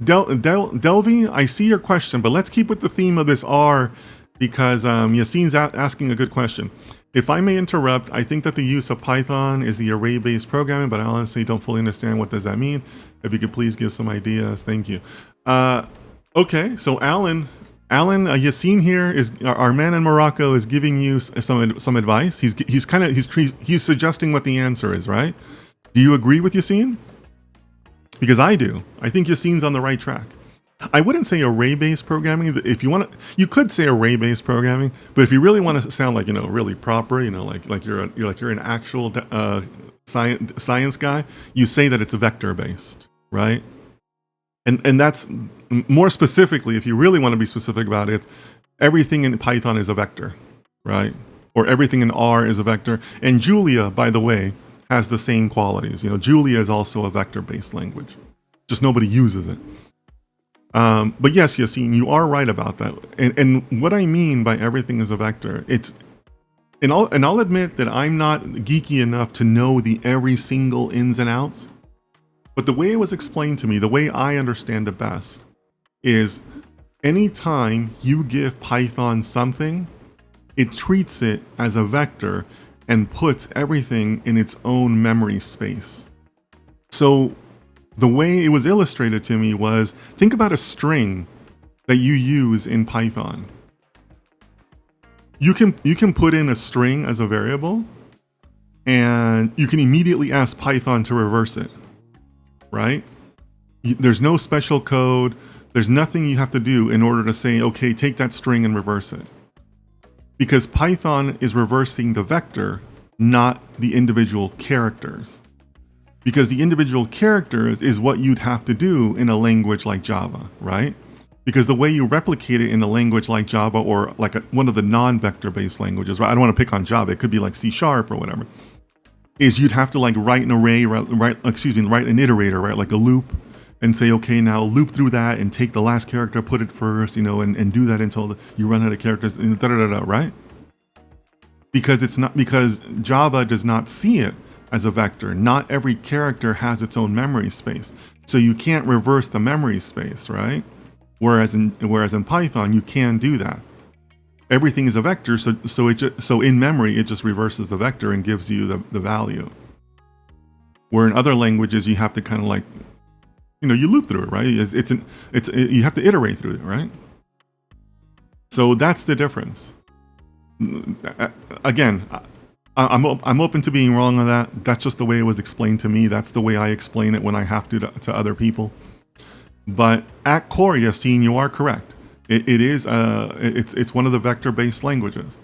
Delvey, I see your question, but let's keep with the theme of this R because Yassine's asking a good question. If I may interrupt, I think that the use of Python is the array-based programming, but I honestly don't fully understand what does that mean. If you could please give some ideas, thank you. Okay, so Alan, Yassine here is our man in Morocco is giving you some advice. He's suggesting what the answer is, right? Do you agree with Yassine? Because I do. I think Yassine's on the right track. I wouldn't say array-based programming. If you want to, you could say array-based programming, but if you really want to sound like really proper, like you're an actual science guy, you say that it's vector-based, right? And that's more specifically, if you really want to be specific about it, everything in Python is a vector, right? Or everything in R is a vector. And Julia, by the way, has the same qualities. Julia is also a vector-based language. Just nobody uses it. But yes, Yassine, you are right about that. And what I mean by everything is a vector, and I'll admit that I'm not geeky enough to know every single ins and outs. But the way it was explained to me, the way I understand it best, is anytime you give Python something, it treats it as a vector and puts everything in its own memory space. So the way it was illustrated to me was, think about a string that you use in Python. You can put in a string as a variable, and you can immediately ask Python to reverse it, right? There's no special code. There's nothing you have to do in order to say, okay, take that string and reverse it. Because Python is reversing the vector, not the individual characters. Because the individual characters is what you'd have to do in a language like Java, right? Because the way you replicate it in a language like Java or like one of the non-vector based languages, right? I don't want to pick on Java. It could be like C# or whatever. Is you'd have to like write an array, write an iterator, right? Like a loop, and say, okay, now loop through that and take the last character, put it first, and do that until you run out of characters, right? Because Java does not see it as a vector. Not every character has its own memory space. So you can't reverse the memory space, right? Whereas in Python, you can do that. Everything is a vector, so in memory, it just reverses the vector and gives you the value. Where in other languages, you have to kind of like, you loop through it, right? You have to iterate through it, right? So that's the difference. Again, I'm open to being wrong on that. That's just the way it was explained to me. That's the way I explain it when I have to other people. But at core, Yassine, you are correct. It's one of the vector-based languages.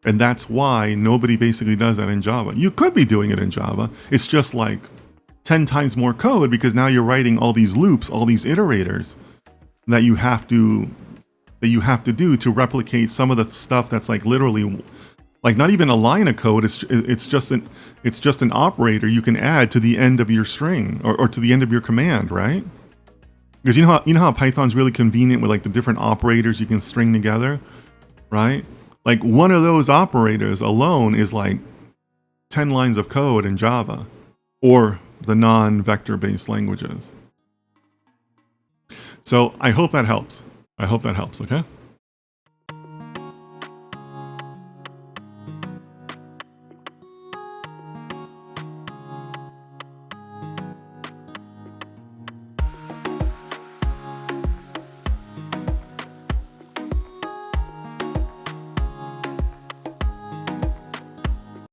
And that's why nobody basically does that in Java. You could be doing it in Java. It's just like 10 times more code because now you're writing all these loops, all these iterators that you have to do to replicate some of the stuff that's like literally like not even a line of code. It's just an operator you can add to the end of your string or to the end of your command, right? Because you know how Python's really convenient with like the different operators you can string together, right? Like one of those operators alone is like 10 lines of code in Java or the non-vector based languages. So I hope that helps. Okay.